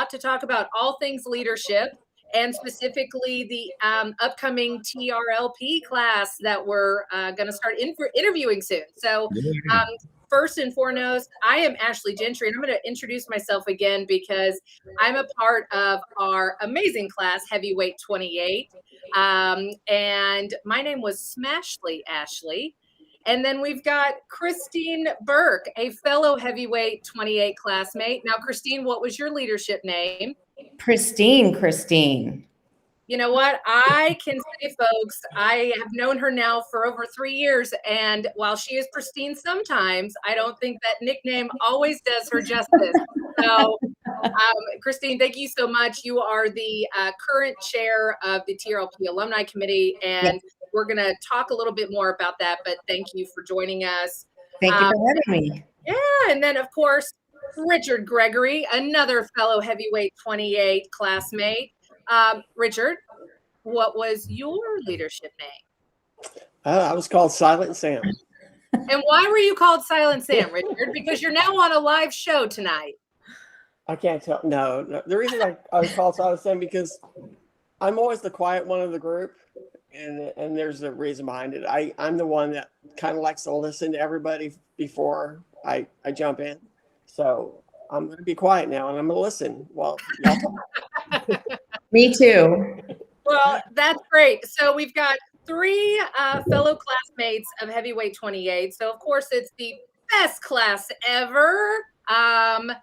to talk about all things leadership, and specifically the upcoming TRLP class that we're going to start interviewing soon. So first and foremost, I am Ashley Gentry, and I'm going to introduce myself again because I'm a part of our amazing class, Heavyweight 28. And my name was Smashly Ashley. And then we've got Christine Burke, a fellow Heavyweight 28 classmate. Now, Christine, what was your leadership name? Christine. You know what? I can say, folks, I have known her now for over 3 years. And while she is pristine sometimes, I don't think that nickname always does her justice. So, Christine, thank you so much. You are the current chair of the TRLP Alumni Committee, and we're going to talk a little bit more about that, but thank you for joining us. Thank you for having me. Yeah, and then, of course, Richard Gregory, another fellow Heavyweight 28 classmate. Richard, what was your leadership name? I was called Silent Sam. And why were you called Silent Sam, Richard? Because you're now on a live show tonight. I can't tell. No. The reason I was called Silent Sam because I'm always the quiet one of the group, and there's a reason behind it. I'm the one that kind of likes to listen to everybody before I jump in. So I'm going to be quiet now, and I'm going to listen while y'all talk. Me too. Well, that's great. So we've got 3 fellow classmates of Heavyweight 28. So, of course, it's the best class ever.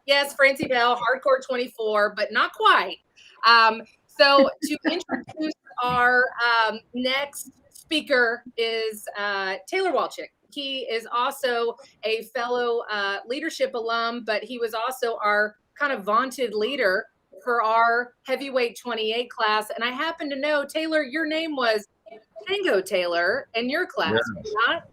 Yes, Francie Bell, Hardcore 24, but not quite. So to introduce our next speaker is Taylor Walcik. He is also a fellow leadership alum, but he was also our kind of vaunted leader for our Heavyweight 28 class. And I happen to know, Taylor, your name was Tango Taylor in your class, not?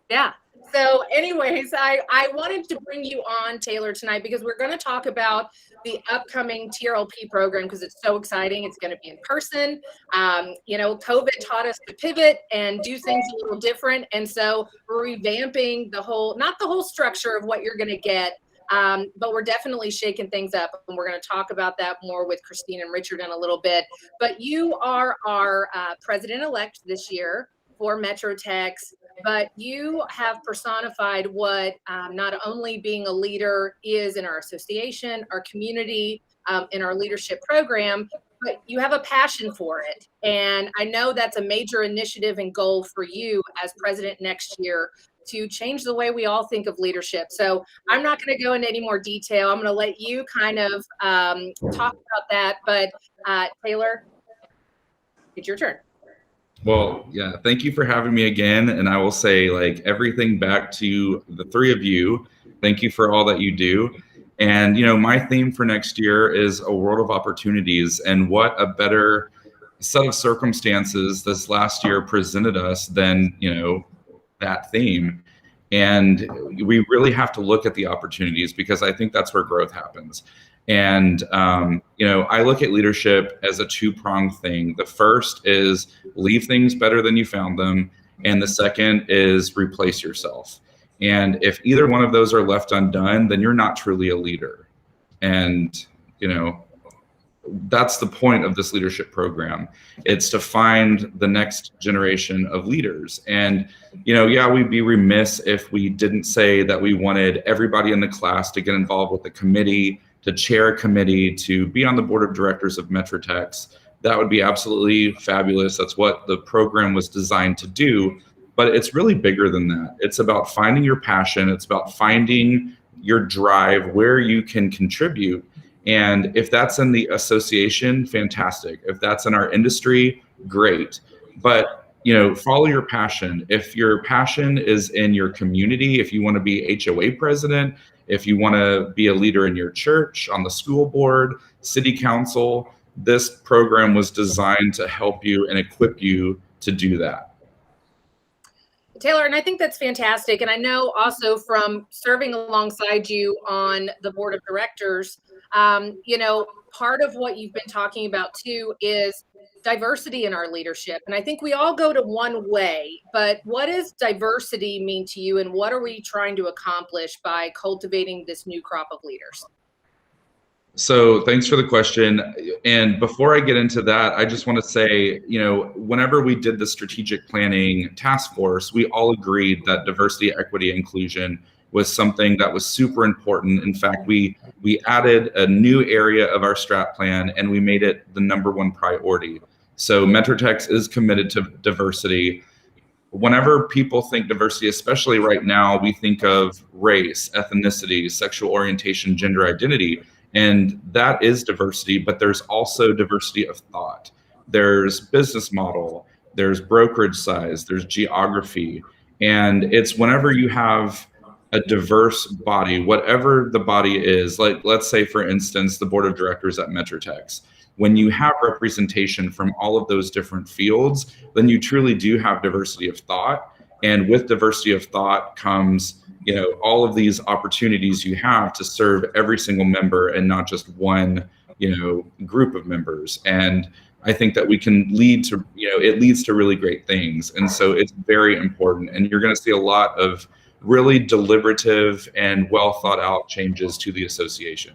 Yeah. So anyways, I wanted to bring you on, Taylor, tonight because we're going to talk about the upcoming TRLP program because it's so exciting. It's going to be in person. COVID taught us to pivot and do things a little different. And so we're revamping not the whole structure of what you're going to get, but we're definitely shaking things up. And we're going to talk about that more with Christine and Richard in a little bit. But you are our president-elect this year for MetroTex. But you have personified what not only being a leader is in our association, our community, in our leadership program, but you have a passion for it. And I know that's a major initiative and goal for you as president next year to change the way we all think of leadership. So I'm not going to go into any more detail. I'm going to let you kind of talk about that. But Taylor, it's your turn. Well, yeah, thank you for having me again. And I will say, everything back to the 3 of you. Thank you for all that you do. And, my theme for next year is a world of opportunities. And what a better set of circumstances this last year presented us than, that theme. And we really have to look at the opportunities because I think that's where growth happens. And, I look at leadership as a 2-pronged thing. The first is leave things better than you found them. And the second is replace yourself. And if either one of those are left undone, then you're not truly a leader. And, that's the point of this leadership program. It's to find the next generation of leaders. And, we'd be remiss if we didn't say that we wanted everybody in the class to get involved with the committee, to chair a committee, to be on the board of directors of MetroTex. That would be absolutely fabulous. That's what the program was designed to do. But it's really bigger than that. It's about finding your passion. It's about finding your drive, where you can contribute. And if that's in the association, fantastic. If that's in our industry, great. But follow your passion. If your passion is in your community, if you want to be HOA president, if you want to be a leader in your church, on the school board, city council, this program was designed to help you and equip you to do that. Taylor, and I think that's fantastic. And I know also from serving alongside you on the board of directors, part of what you've been talking about too is diversity in our leadership. And I think we all go to one way, but what does diversity mean to you? And what are we trying to accomplish by cultivating this new crop of leaders? So thanks for the question. And before I get into that, I just want to say, whenever we did the strategic planning task force, we all agreed that diversity, equity, inclusion was something that was super important. In fact, we added a new area of our strat plan and we made it the #1 priority. So MetroTex is committed to diversity. Whenever people think diversity, especially right now, we think of race, ethnicity, sexual orientation, gender identity. And that is diversity, but there's also diversity of thought. There's business model, there's brokerage size, there's geography. And it's whenever you have a diverse body, whatever the body is, like let's say, for instance, the board of directors at MetroTex, when you have representation from all of those different fields, then you truly do have diversity of thought. And with diversity of thought comes all of these opportunities you have to serve every single member and not just one, group of members. And I think that we can lead to, it leads to really great things. And so it's very important. And you're going to see a lot of really deliberative and well thought out changes to the association.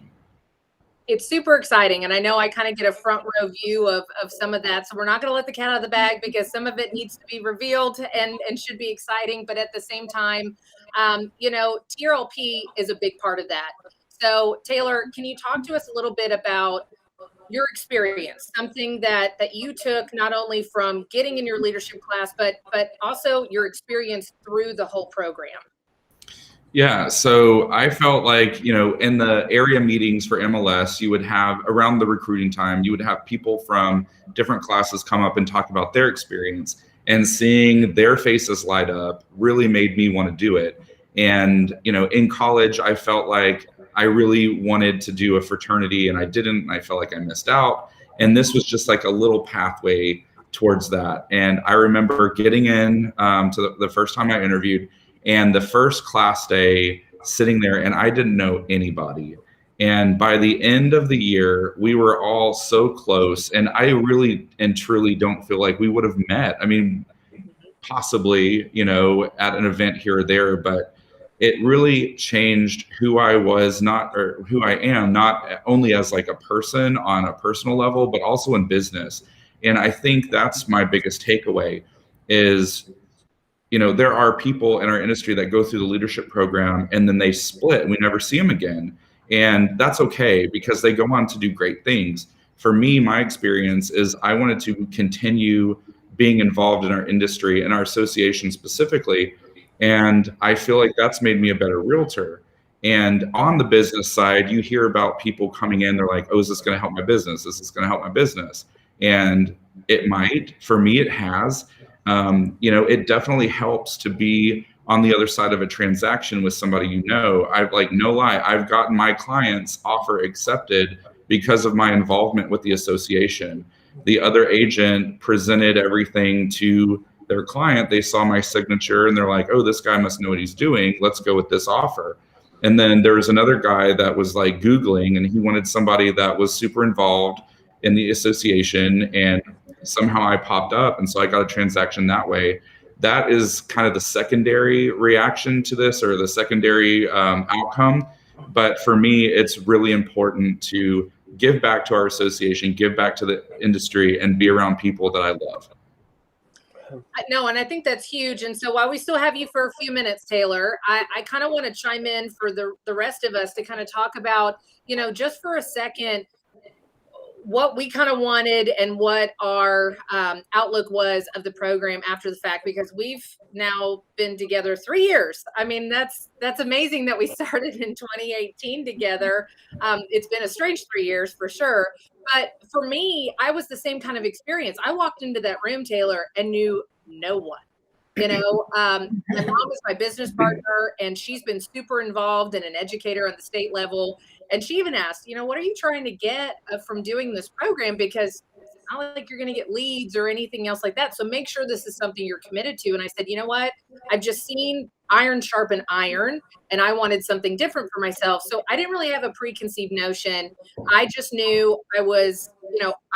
It's super exciting. And I know I kind of get a front row view of some of that. So we're not going to let the cat out of the bag because some of it needs to be revealed and should be exciting. But at the same time, TRLP is a big part of that. So Taylor, can you talk to us a little bit about your experience, something that you took not only from getting in your leadership class, but also your experience through the whole program? Yeah, so I felt like, in the area meetings for MLS, you would have around the recruiting time, you would have people from different classes come up and talk about their experience, and seeing their faces light up really made me want to do it. And, in college, I felt like I really wanted to do a fraternity and I didn't, and I felt like I missed out. And this was just like a little pathway towards that. And I remember getting in to the first time I interviewed, and the first class day sitting there, and I didn't know anybody. And by the end of the year, we were all so close. And I really and truly don't feel like we would have met. I mean, possibly, at an event here or there, but it really changed who I was, or who I am, not only as like a person on a personal level, but also in business. And I think that's my biggest takeaway is, there are people in our industry that go through the leadership program and then they split and we never see them again. And that's okay because they go on to do great things. For me, my experience is I wanted to continue being involved in our industry and our association specifically. And I feel like that's made me a better realtor. And on the business side, you hear about people coming in, they're like, oh, is this going to help my business? Is this going to help my business? And it might. For me, it has. It definitely helps to be on the other side of a transaction with somebody. I've no lie, I've gotten my client's offer accepted because of my involvement with the association. The other agent presented everything to their client. They saw my signature and they're like, oh, this guy must know what he's doing. Let's go with this offer. And then there was another guy that was like Googling and he wanted somebody that was super involved in the association, and somehow I popped up. And so I got a transaction that way. That is kind of the secondary reaction to this, or the secondary outcome. But for me, it's really important to give back to our association, give back to the industry, and be around people that I love. No, and I think that's huge. And so while we still have you for a few minutes, Taylor, I kind of want to chime in for the rest of us to kind of talk about, just for a second, what we kind of wanted and what our outlook was of the program after the fact, because we've now been together 3 years. I mean, that's amazing that we started in 2018 together. It's been a strange 3 years for sure. But for me, I was the same kind of experience. I walked into that room, Taylor, and knew no one. My mom is my business partner, and she's been super involved and an educator on the state level. And she even asked, what are you trying to get from doing this program? Because it's not like you're going to get leads or anything else like that. So make sure this is something you're committed to. And I said, you know what? I've just seen iron sharpen iron, and I wanted something different for myself. So I didn't really have a preconceived notion. I just knew I was,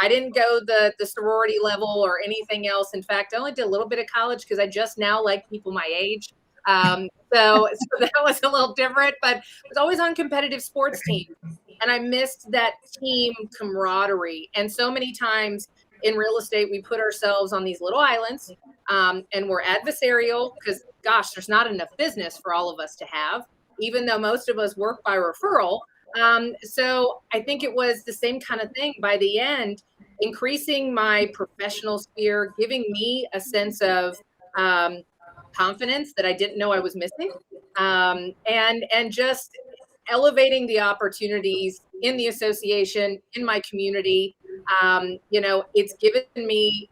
I didn't go the sorority level or anything else. In fact, I only did a little bit of college because I just now like people my age. So that was a little different, but I was always on competitive sports teams. and I missed that team camaraderie. And so many times in real estate, we put ourselves on these little islands, and we're adversarial because, gosh, there's not enough business for all of us to have, even though most of us work by referral. So I think it was the same kind of thing by the end, increasing my professional sphere, giving me a sense of confidence that I didn't know I was missing, and just elevating the opportunities in the association, in my community. It's given me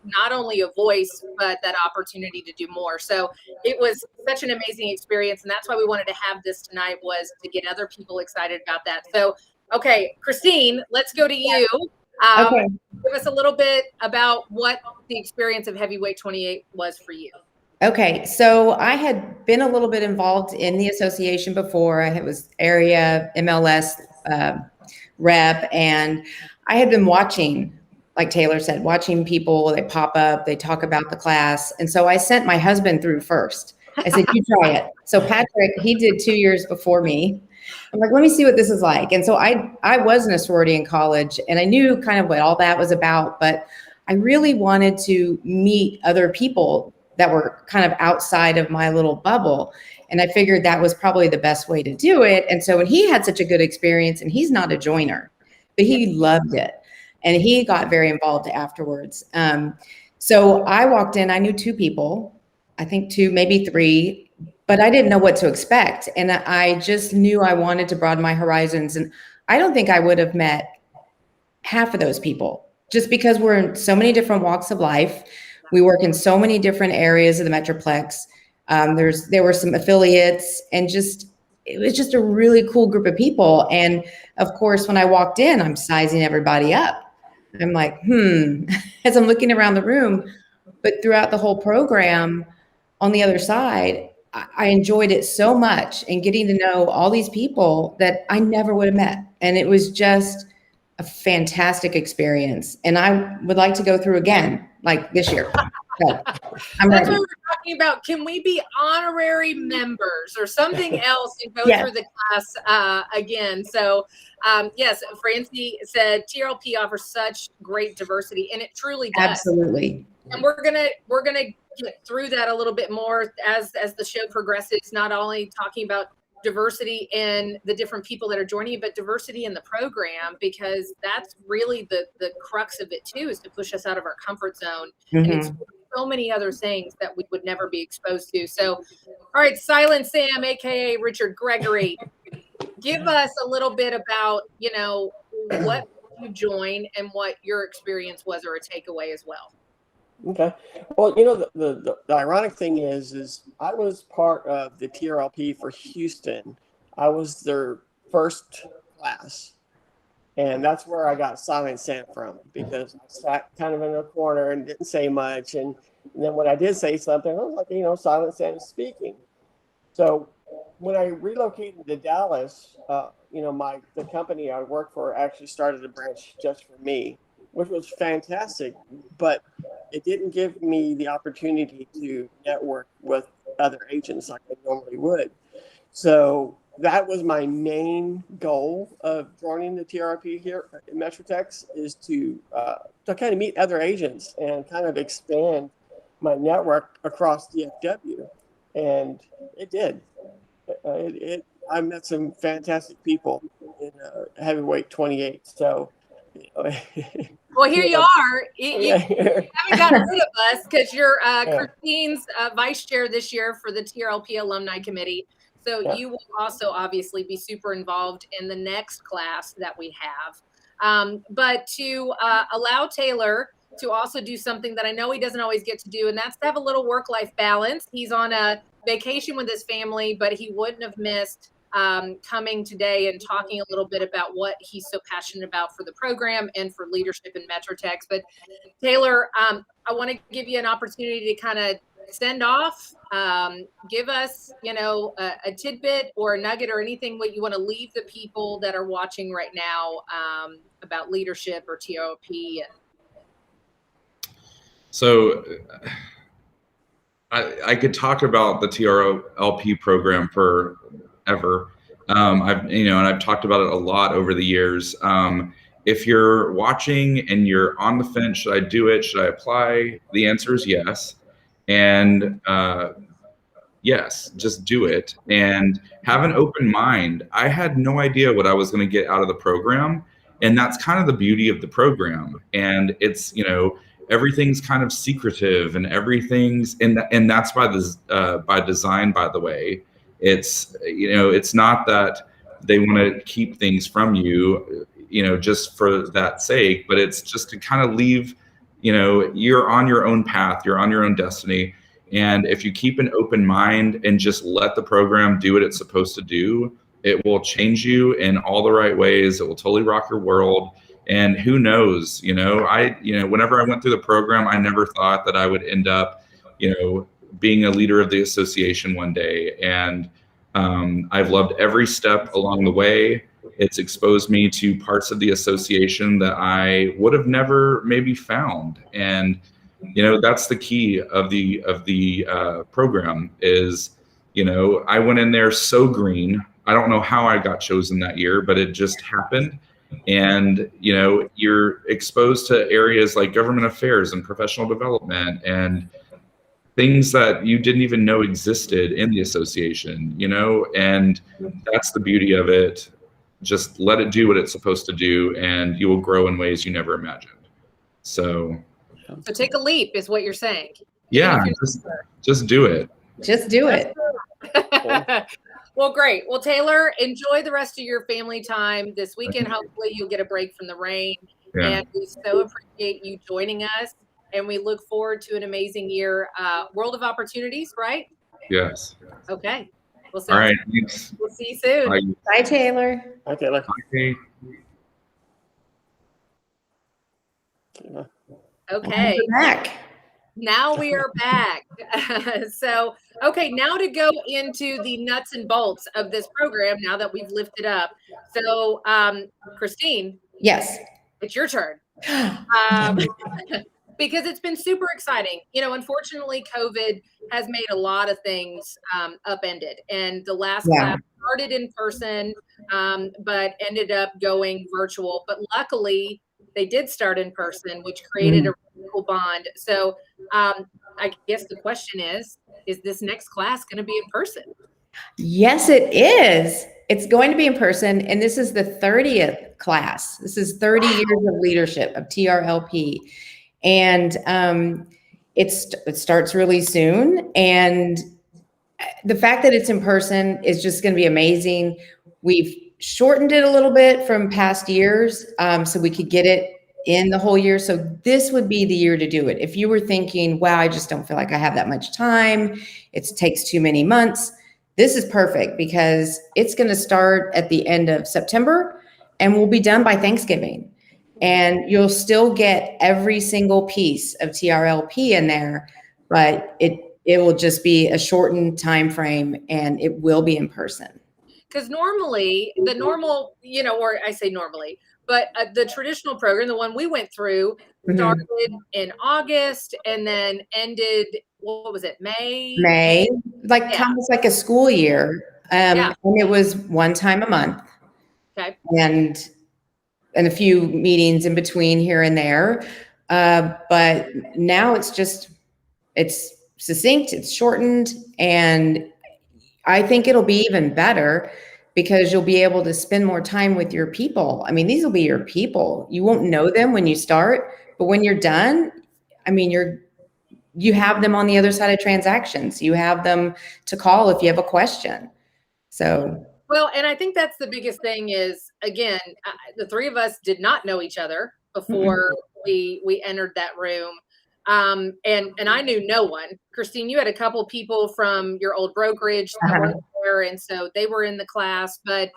not only a voice, but that opportunity to do more. So it was such an amazing experience. And that's why we wanted to have this tonight, was to get other people excited about that. So, okay, Christine, let's go to you. Okay. Give us a little bit about what the experience of Heavyweight 28 was for you. Okay, so I had been a little bit involved in the association before. I was area MLS rep, and I had been watching, like Taylor said, watching people, they pop up, they talk about the class. And so I sent my husband through first. I said, you try it. So Patrick, he did 2 years before me. I'm like, let me see what this is like. And so I was in a sorority in college, and I knew kind of what all that was about, but I really wanted to meet other people that were kind of outside of my little bubble. And I figured that was probably the best way to do it. And so when he had such a good experience, and he's not a joiner, but he loved it, and he got very involved afterwards. So I walked in, I knew 2 people, I think 2, maybe 3, but I didn't know what to expect. And I just knew I wanted to broaden my horizons. And I don't think I would have met half of those people, just because we're in so many different walks of life. We work in so many different areas of the Metroplex. There were some affiliates, and it was just a really cool group of people. And of course, when I walked in, I'm sizing everybody up. I'm like, as I'm looking around the room. But throughout the whole program, on the other side, I enjoyed it so much, and getting to know all these people that I never would have met. And it was just a fantastic experience. And I would like to go through again, like this year. But I'm That's ready. what we're talking about. Can we be honorary members or something else and go Yes. through the class again? So, yes, Francie said TRLP offers such great diversity, and it truly does. Absolutely. And we're gonna get through that a little bit more as the show progresses. Not only talking about diversity in the different people that are joining you, but diversity in the program, because that's really the crux of it too, is to push us out of our comfort zone. And it's so many other things that we would never be exposed to. So, all right, Silent Sam, aka Richard Gregory, give us a little bit about, what you joined and what your experience was, or a takeaway as well. Okay. Well, the ironic thing is I was part of the TRLP for Houston. I was their first class. And that's where I got Silent Sam from, because I sat kind of in a corner and didn't say much. And then when I did say something, I was like, Silent Sam is speaking. So when I relocated to Dallas, the company I worked for actually started a branch just for me, which was fantastic. But it didn't give me the opportunity to network with other agents like I normally would. So that was my main goal of joining the TRLP here in MetroTex, is to kind of meet other agents and kind of expand my network across DFW. And it did. I met some fantastic people in Heavyweight 28. So. Well, here you are. You haven't gotten rid of us, because you're Christine's vice chair this year for the TRLP Alumni Committee. So you will also obviously be super involved in the next class that we have. But to allow Taylor to also do something that I know he doesn't always get to do, and that's to have a little work-life balance. He's on a vacation with his family, but he wouldn't have missed coming today and talking a little bit about what he's so passionate about for the program and for leadership in MetroTex. But Taylor, I want to give you an opportunity to kind of send off, give us, a tidbit or a nugget or anything what you want to leave the people that are watching right now about leadership or TRLP. So I could talk about the TRLP program forever. I've talked about it a lot over the years. If you're watching and you're on the fence, should I do it? Should I apply? The answer is yes. And yes, just do it and have an open mind. I had no idea what I was going to get out of the program. And that's kind of the beauty of the program. And it's, everything's kind of secretive and everything's, and that's by design, by the way. It's, it's not that they want to keep things from you, just for that sake, but it's just to kind of leave, you're on your own path, you're on your own destiny. And if you keep an open mind and just let the program do what it's supposed to do, it will change you in all the right ways. It will totally rock your world. And who knows, whenever I went through the program, I never thought that I would end up, being a leader of the association one day. And I've loved every step along the way. It's exposed me to parts of the association that I would have never maybe found. And that's the key of the program is, I went in there so green. I don't know how I got chosen that year, but it just happened. And, you're exposed to areas like government affairs and professional development and things that you didn't even know existed in the association, and that's the beauty of it. Just let it do what it's supposed to do, and you will grow in ways you never imagined. So take a leap is what you're saying. Yeah, just do it. Just do it. Well, great. Well, Taylor, enjoy the rest of your family time this weekend. Hopefully you'll get a break from the rain. Yeah. And we so appreciate you joining us. And we look forward to an amazing year. World of opportunities, right? Yes. Okay. All right. Thanks. We'll see you soon. Bye, Bye Taylor. Bye, Taylor. Okay. Okay. We're back. Now we are back. So, okay, now to go into the nuts and bolts of this program, now that we've lifted up. So, Christine. Yes. It's your turn. Because it's been super exciting. Unfortunately, COVID has made a lot of things upended. And the last class started in person, but ended up going virtual. But luckily, they did start in person, which created a really cool bond. So I guess the question is this next class going to be in person? Yes, it is. It's going to be in person. And this is the 30th class. This is 30 years of leadership of TRLP. And it starts really soon. And the fact that it's in person is just going to be amazing. We've shortened it a little bit from past years so we could get it in the whole year. So this would be the year to do it. If you were thinking, wow, I just don't feel like I have that much time, it takes too many months, this is perfect because it's going to start at the end of September and we'll be done by Thanksgiving. And you'll still get every single piece of TRLP in there, but it will just be a shortened time frame and it will be in person. Because normally, the normal, or I say normally, but the traditional program, the one we went through, started in August and then ended, what was it, May? May, almost like a school year. And it was one time a month. Okay. And a few meetings in between here and there. But now it's succinct, it's shortened, and I think it'll be even better because you'll be able to spend more time with your people. I mean, these will be your people. You won't know them when you start, but when you're done, I mean, you have them on the other side of transactions. You have them to call if you have a question. So. Well, and I think that's the biggest thing is, again, the three of us did not know each other before we entered that room. And I knew no one. Christine, you had a couple people from your old brokerage that were there, and so they were in the class. But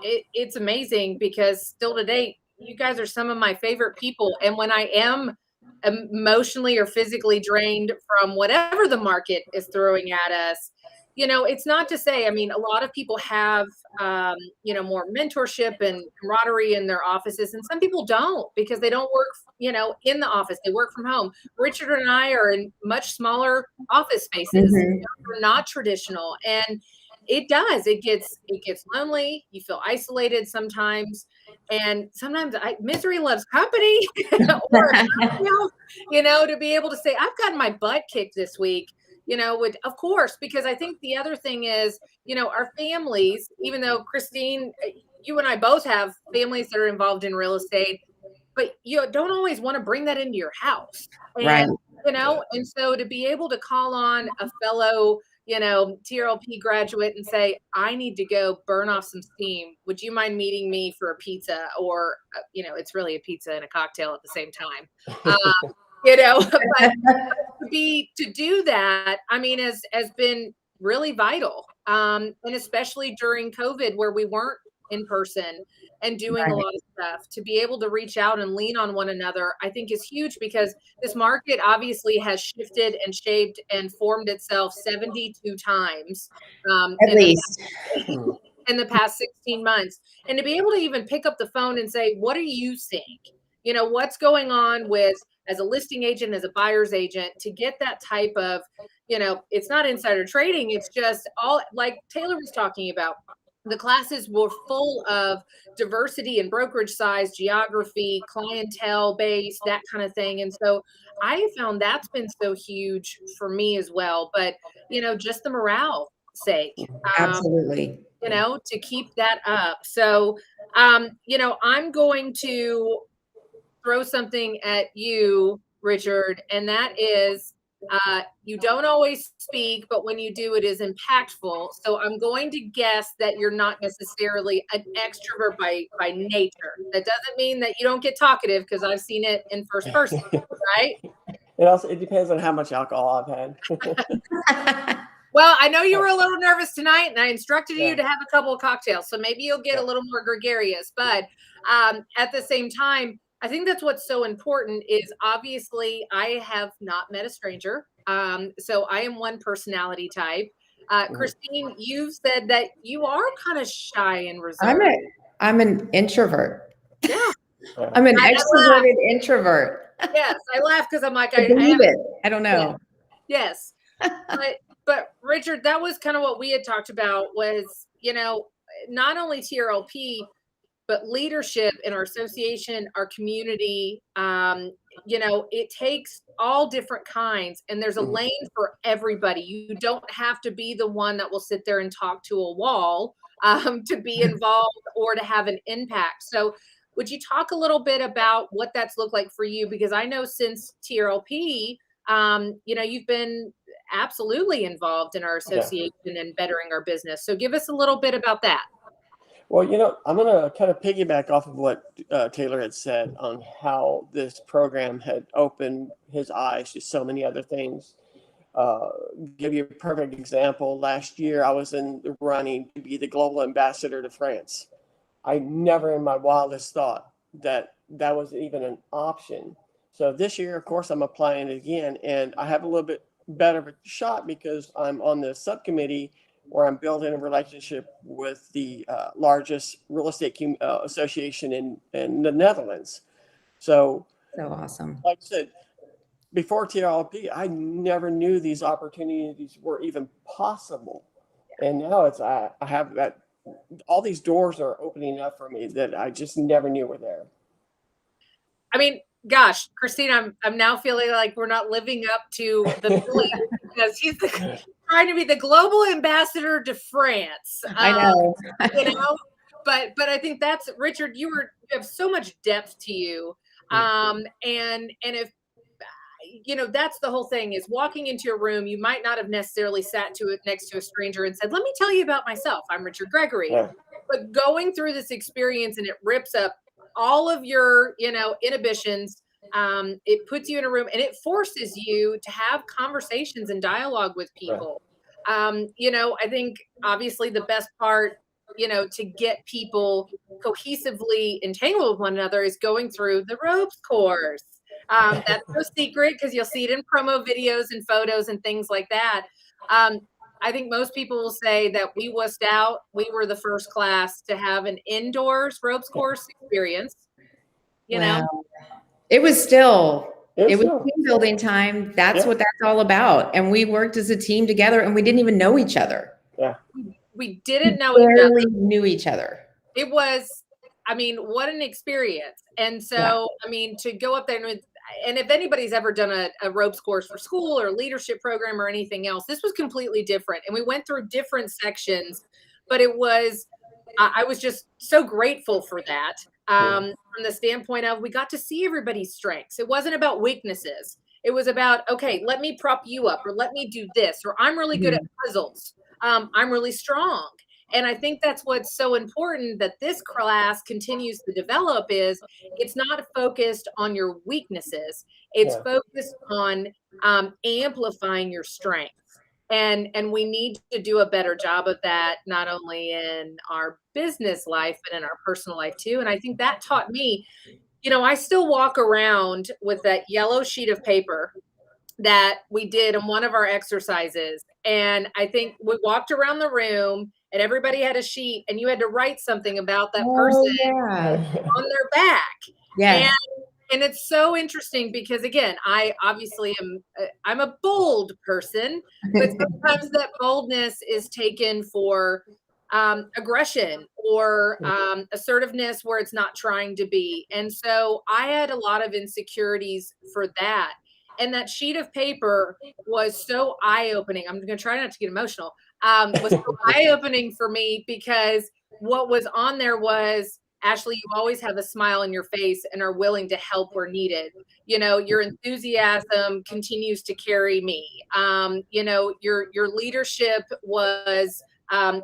it's amazing because still to date, you guys are some of my favorite people. And when I am emotionally or physically drained from whatever the market is throwing at us, it's not to say, I mean, a lot of people have, more mentorship and camaraderie in their offices. And some people don't because they don't work, in the office. They work from home. Richard and I are in much smaller office spaces. They're not traditional. And it does. It gets lonely. You feel isolated sometimes, and sometimes misery loves company. Or to be able to say, I've gotten my butt kicked this week. Of course, because I think the other thing is, our families. Even though Christine, you and I both have families that are involved in real estate, but you don't always want to bring that into your house. And, Right. and so to be able to call on a fellow, TRLP graduate and say, I need to go burn off some steam. Would you mind meeting me for a pizza? Or, it's really a pizza and a cocktail at the same time. But to do that, I mean, has been really vital. And especially during COVID, where we weren't in person and doing a lot of stuff, to be able to reach out and lean on one another, I think is huge, because this market obviously has shifted and shaped and formed itself 72 times At least. in the past 16 months. And to be able to even pick up the phone and say, what are you seeing? What's going on with, as a listing agent, as a buyer's agent, to get that type of, it's not insider trading. It's just all, like Taylor was talking about. The classes were full of diversity in brokerage size, geography, clientele base, that kind of thing. And so I found that's been so huge for me as well. But, just the morale sake. Absolutely. To keep that up. So, I'm going to throw something at you, Richard, and that is, you don't always speak, but when you do, it is impactful. So I'm going to guess that you're not necessarily an extrovert by nature. That doesn't mean that you don't get talkative, because I've seen it in first person, right? It depends on how much alcohol I've had. Well, I know you were a little nervous tonight, and I instructed you to have a couple of cocktails, so maybe you'll get a little more gregarious. But at the same time, I think that's what's so important is, obviously I have not met a stranger. So I am one personality type. Christine, you've said that you are kind of shy and reserved. I'm an introvert. Yeah. I'm an extroverted introvert. Yes. I laugh because I'm like, I believe it. I don't know. Yes. But Richard, that was kind of what we had talked about was, not only TRLP, but leadership in our association, our community. It takes all different kinds, and there's a lane for everybody. You don't have to be the one that will sit there and talk to a wall to be involved or to have an impact. So would you talk a little bit about what that's looked like for you? Because I know since TRLP, you've been absolutely involved in our association and bettering our business. So give us a little bit about that. Well, I'm going to kind of piggyback off of what Taylor had said on how this program had opened his eyes to so many other things. Give you a perfect example. Last year, I was in the running to be the global ambassador to France. I never in my wildest thought that was even an option. So this year, of course, I'm applying it again, and I have a little bit better of a shot because I'm on the subcommittee where I'm building a relationship with the largest real estate association in the Netherlands. So awesome. Like I said, before TRLP, I never knew these opportunities were even possible. And now I have that, all these doors are opening up for me that I just never knew were there. I mean, gosh, Christine, I'm now feeling like we're not living up to the billing because he's trying to be the global ambassador to France. I know. But I think that's, Richard, you have so much depth to you. And if, that's the whole thing is walking into a room, you might not have necessarily sat next to a stranger and said, let me tell you about myself. I'm Richard Gregory. Yeah. But going through this experience and it rips up all of your, inhibitions. It puts you in a room and it forces you to have conversations and dialogue with people. Right. I think obviously the best part, to get people cohesively entangled with one another is going through the ropes course. That's no secret because you'll see it in promo videos and photos and things like that. I think most people will say that we wussed out. We were the first class to have an indoors ropes course experience. Wow. It was team building time. That's what that's all about. And we worked as a team together and we didn't even know each other. Yeah. we didn't know each other. Barely knew each other. It was, I mean, what an experience. And so, I mean, to go up there and if anybody's ever done a ropes course for school or leadership program or anything else, this was completely different. And we went through different sections, but it was, I was just so grateful for that. From the standpoint of, we got to see everybody's strengths. It wasn't about weaknesses. It was about, okay, let me prop you up, or let me do this, or I'm really good at puzzles. I'm really strong. And I think that's what's so important that this class continues to develop is it's not focused on your weaknesses. It's focused on amplifying your strengths. And we need to do a better job of that, not only in our business life, but in our personal life too. And I think that taught me, you know, I still walk around with that yellow sheet of paper that we did in one of our exercises. And I think we walked around the room and everybody had a sheet and you had to write something about that person on their back. Yes. And it's so interesting because, again, I obviously I'm a bold person, but sometimes that boldness is taken for aggression or assertiveness where it's not trying to be. And so I had a lot of insecurities for that. And that sheet of paper was so eye-opening. I'm going to try not to get emotional. Was so eye-opening for me because what was on there was, Ashley, you always have a smile on your face and are willing to help where needed. You know, your enthusiasm continues to carry me. You know, your leadership was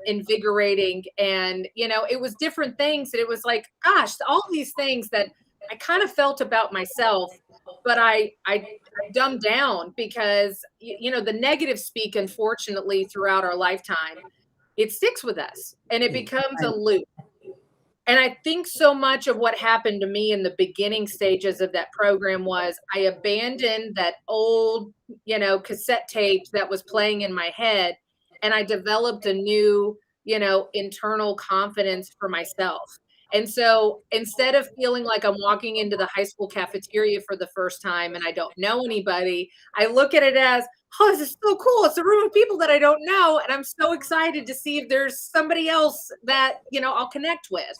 invigorating, and you know, it was different things. And it was like, gosh, all these things that I kind of felt about myself, but I dumbed down because you know, the negative speak, unfortunately, throughout our lifetime, it sticks with us and it becomes a loop. And I think so much of what happened to me in the beginning stages of that program was I abandoned that old, you know, cassette tape that was playing in my head. And I developed a new, you know, internal confidence for myself. And so instead of feeling like I'm walking into the high school cafeteria for the first time and I don't know anybody, I look at it as, oh, this is so cool. It's a room of people that I don't know. And I'm so excited to see if there's somebody else that, you know, I'll connect with.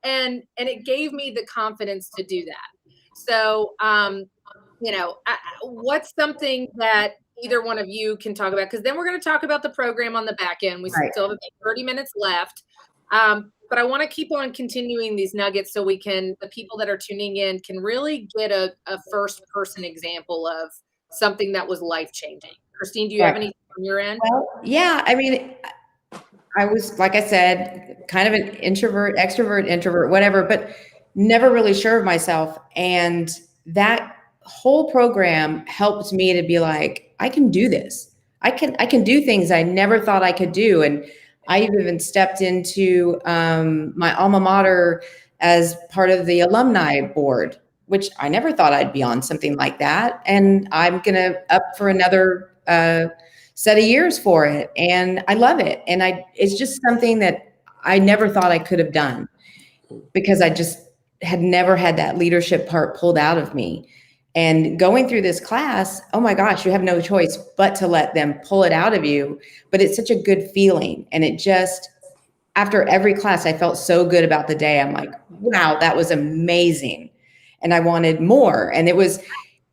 And it gave me the confidence to do that. So, you know, what's something that either one of you can talk about? Because then we're going to talk about the program on the back end. We still have about 30 minutes left. But I want to keep on continuing these nuggets so we can, the people that are tuning in can really get a first person example of something that was life-changing. Christine, do you have anything on your end? Well, yeah, I mean, I was, like I said, kind of an introvert, extrovert, introvert, whatever, but never really sure of myself. And that whole program helped me to be like, I can do this. I can do things I never thought I could do. And I even stepped into my alma mater as part of the alumni board, which I never thought I'd be on something like that. And I'm going to up for another set of years for it. And I love it. And it's just something that I never thought I could have done because I just had never had that leadership part pulled out of me. And going through this class, oh my gosh, you have no choice but to let them pull it out of you. But it's such a good feeling. And it just, after every class, I felt so good about the day. I'm like, wow, that was amazing. And I wanted more. And it was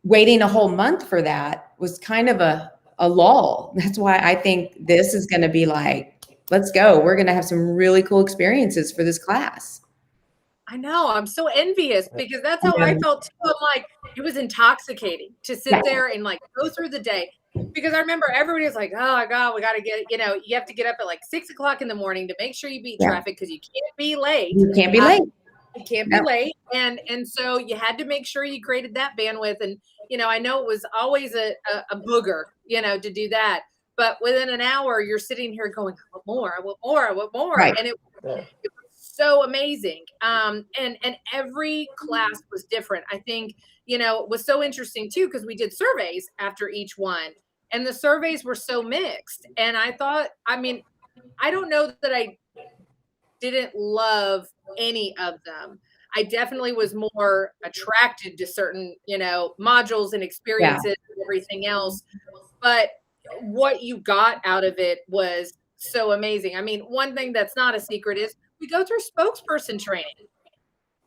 waiting a whole month for that was kind of a lull. That's why I think this is going to be like, let's go. We're going to have some really cool experiences for this class. I know. I'm so envious because that's how I felt too. I'm like, it was intoxicating to sit there and like go through the day. Because I remember everybody was like, oh my God, we got to get, you know, you have to get up at like 6 o'clock in the morning to make sure you beat traffic because you can't be late. You can't be late. You can't be late. And so you had to make sure you created that bandwidth. And, you know, I know it was always a booger, you know, to do that. But within an hour, you're sitting here going, I want more, I want more, I want more. Right. And it was so amazing. And every class was different. I think, you know, it was so interesting too, because we did surveys after each one and the surveys were so mixed. And I thought, I mean, I don't know that I didn't love any of them. I definitely was more attracted to certain, you know, modules and experiences and everything else. But what you got out of it was so amazing. I mean, one thing that's not a secret is we go through spokesperson training.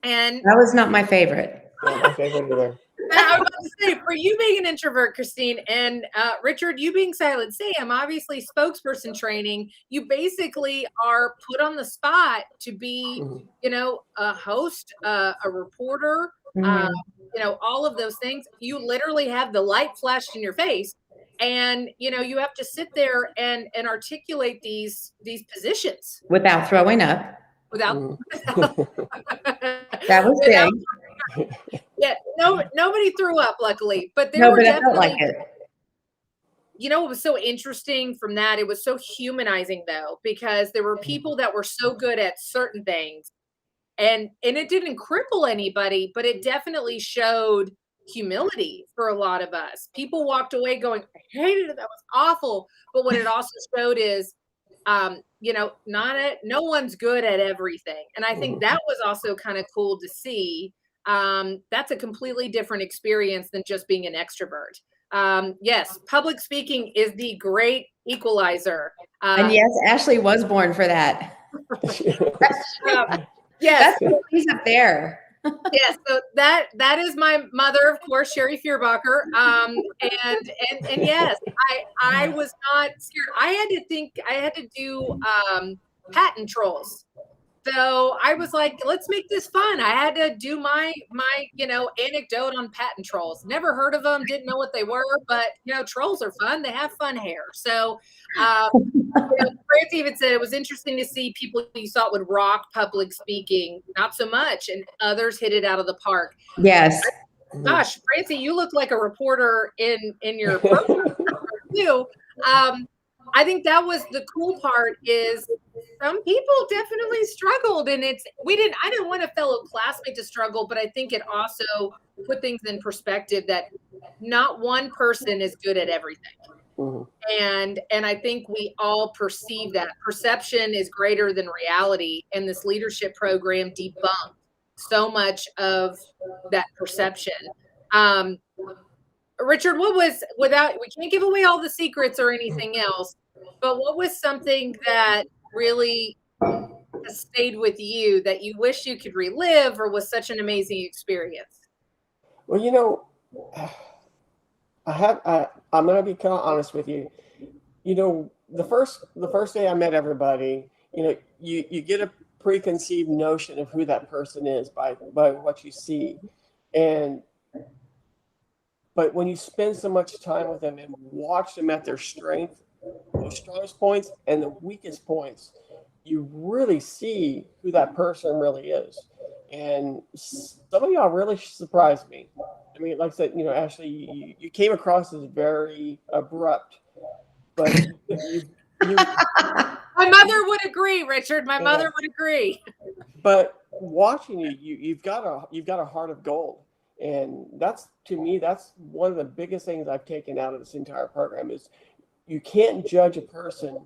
And that was not my favorite. Not my favorite either. I was about to say, for you being an introvert, Christine, and Richard, you being silent Sam, obviously spokesperson training, you basically are put on the spot to be, you know, a host, a reporter, you know, all of those things. You literally have the light flashed in your face, and you know you have to sit there and articulate these positions without throwing up. Without That was big. Yeah, nobody threw up, luckily, but there No, were but I definitely, felt like it. you know, what was so interesting from that, it was so humanizing though, because there were people that were so good at certain things, and it didn't cripple anybody, but it definitely showed humility for a lot of us. People walked away going, I hated it, that was awful. But what it also showed is, you know, no one's good at everything. And I think that was also kind of cool to see. That's a completely different experience than just being an extrovert. Yes, public speaking is the great equalizer. And yes, Ashley was born for that. Yes, that's he's up there. Yes, so that is my mother, of course, Sherry Fearbacher. And yes, I was not scared. I had to do patent trolls. So I was like, let's make this fun. I had to do my you know, anecdote on patent trolls. Never heard of them, didn't know what they were, but you know, trolls are fun. They have fun hair. So you know, Francie even said it was interesting to see people you thought would rock public speaking, not so much, and others hit it out of the park. Yes. Gosh, Francie, you look like a reporter in your program too. I think that was the cool part, is some people definitely struggled, and I didn't want a fellow classmate to struggle, but I think it also put things in perspective that not one person is good at everything. And I think we all perceive that. Perception is greater than reality, and this leadership program debunked so much of that perception. Richard, we can't give away all the secrets or anything else, but what was something that really has stayed with you that you wish you could relive, or was such an amazing experience? Well, you know, I'm going to be kind of honest with you. You know, the first day I met everybody, you know, you get a preconceived notion of who that person is by what you see. But when you spend so much time with them and watch them at their strengths, their strongest points and the weakest points, you really see who that person really is. And some of y'all really surprised me. I mean, like I said, you know, Ashley, you came across as very abrupt, but my mother would agree, Richard. My mother would agree. But watching you've got a heart of gold. And that's, to me, that's one of the biggest things I've taken out of this entire program is you can't judge a person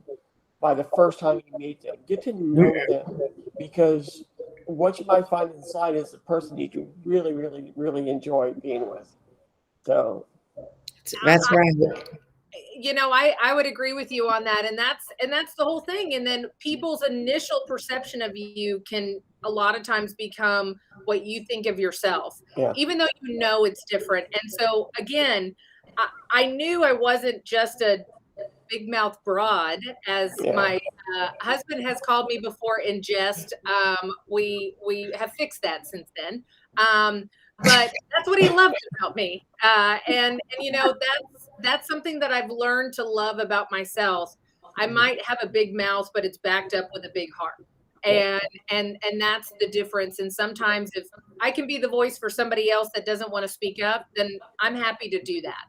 by the first time you meet them. Get to know them, because what you might find inside is the person you can really, really, really enjoy being with. So that's right. You know, I would agree with you on that. And that's the whole thing. And then people's initial perception of you can a lot of times become what you think of yourself, even though you know it's different. And so again, I knew I wasn't just a big mouth broad, as my husband has called me before in jest. We have fixed that since then. But that's what he loved about me. And you know, that's something that I've learned to love about myself. I might have a big mouth, but it's backed up with a big heart. And that's the difference. And sometimes if I can be the voice for somebody else that doesn't want to speak up, then I'm happy to do that.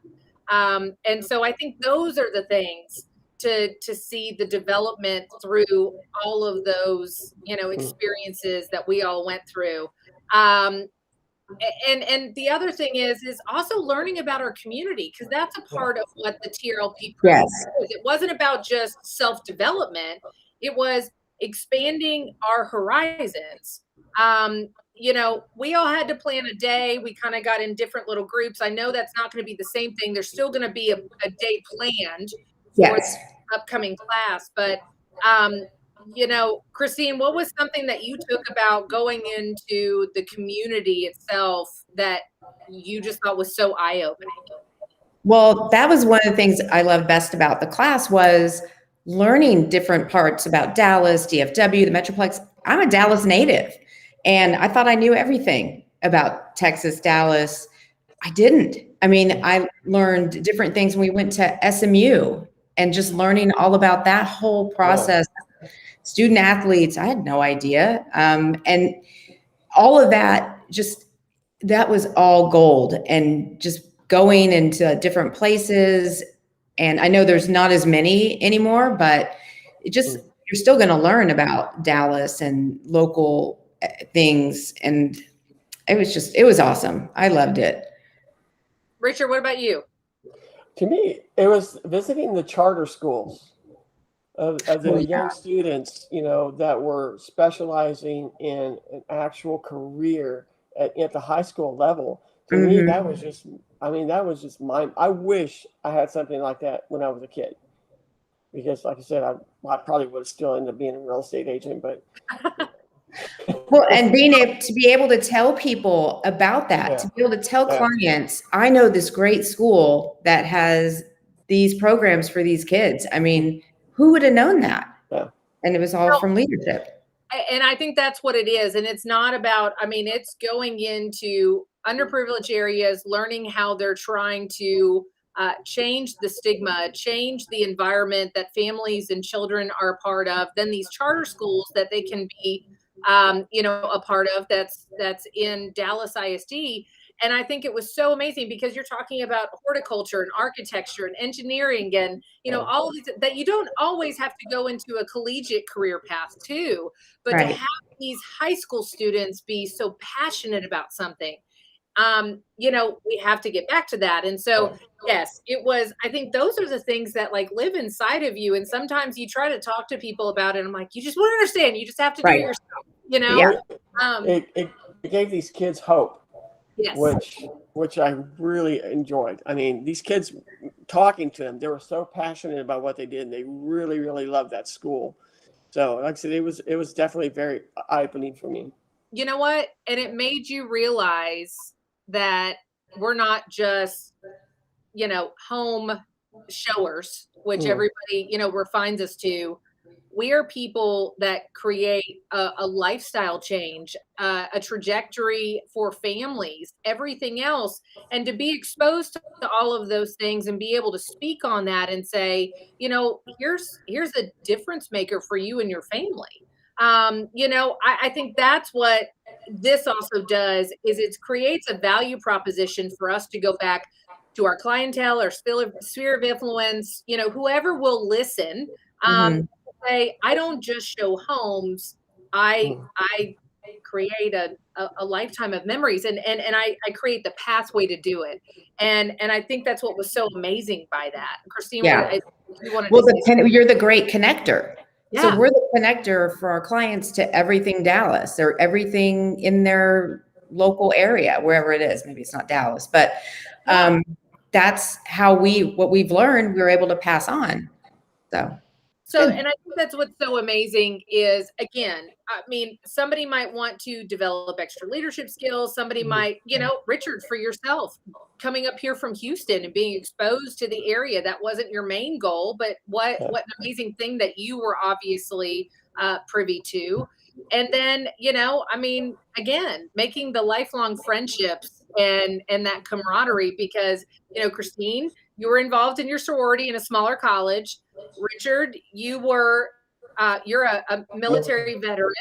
And so I think those are the things to see the development through all of those, you know, experiences that we all went through. And the other thing is also learning about our community, because that's a part of what the TRLP program was. It wasn't about just self-development. It was expanding our horizons. You know, we all had to plan a day. We kind of got in different little groups. I know that's not going to be the same thing. There's still going to be a day planned for the upcoming class, but Christine, what was something that you took about going into the community itself that you just thought was so eye-opening? Well, that was one of the things I loved best about the class was learning different parts about Dallas, DFW, the Metroplex. I'm a Dallas native, and I thought I knew everything about Texas, Dallas. I didn't. I mean, I learned different things when we went to SMU and just learning all about that whole process. Student athletes, I had no idea. And all of that, that was all gold, and just going into different places. And I know there's not as many anymore, but you're still going to learn about Dallas and local things. And it was awesome. I loved it. Richard, what about you? To me, it was visiting the charter schools of the young students, that were specializing in an actual career at the high school level. To me, that was just I wish I had something like that when I was a kid. Because like I said, I probably would have still ended up being a real estate agent, but. Well, and being able to tell people about that, to be able to tell clients, I know this great school that has these programs for these kids. I mean, who would have known that? Yeah. And it was all from leadership. And I think that's what it is. And it's not about, it's going into underprivileged areas, learning how they're trying to change the stigma, change the environment that families and children are a part of. Then these charter schools that they can be, a part of that's in Dallas ISD. And I think it was so amazing because you're talking about horticulture and architecture and engineering and, all of these that you don't always have to go into a collegiate career path too, but to have these high school students be so passionate about something, we have to get back to that. And so, yes, I think those are the things that live inside of you. And sometimes you try to talk to people about it. And I'm like, you just won't understand. You just have to do it yourself, It gave these kids hope. Yes. Which I really enjoyed. I mean, these kids, talking to them, they were so passionate about what they did, and they really, really loved that school. So, like I said, it was definitely very eye-opening for me. You know what? And it made you realize that we're not just, home showers, which everybody, refines us to. We are people that create a lifestyle change, a trajectory for families, everything else. And to be exposed to all of those things and be able to speak on that and say, here's a difference maker for you and your family. I think that's what this also does is it creates a value proposition for us to go back to our clientele, our sphere of influence, whoever will listen. Say, I don't just show homes. I create a lifetime of memories, and I create the pathway to do it. And I think that's what was so amazing by that. Christine, you're the great connector. Yeah. So we're the connector for our clients to everything Dallas or everything in their local area, wherever it is. Maybe it's not Dallas, but that's how what we've learned, we're able to pass on. So, and I think that's what's so amazing is, again, somebody might want to develop extra leadership skills. Somebody might, Richard, for yourself, coming up here from Houston and being exposed to the area, that wasn't your main goal, but what an amazing thing that you were obviously privy to. And then, again, making the lifelong friendships and that camaraderie because, Christine, you were involved in your sorority in a smaller college. Richard, you're a military veteran,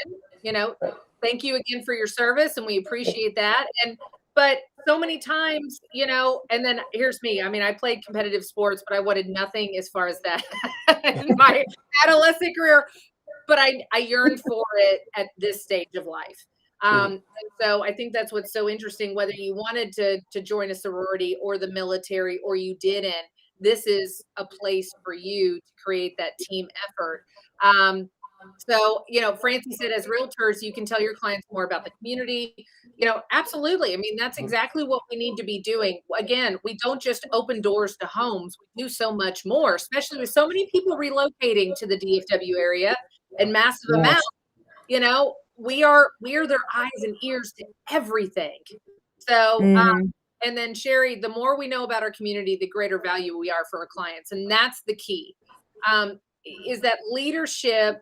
thank you again for your service and we appreciate that. But so many times, and then here's me. I played competitive sports, but I wanted nothing as far as that in my adolescent career, but I yearned for it at this stage of life. And so I think that's what's so interesting, whether you wanted to join a sorority or the military or you didn't, this is a place for you to create that team effort. So, Francie said, as realtors, you can tell your clients more about the community. Absolutely. I mean, that's exactly what we need to be doing. Again, we don't just open doors to homes. We do so much more, especially with so many people relocating to the DFW area in massive Yes. amounts. We are their eyes and ears to everything. So, Mhm. and then Sherry, the more we know about our community, the greater value we are for our clients. And that's the key, is that leadership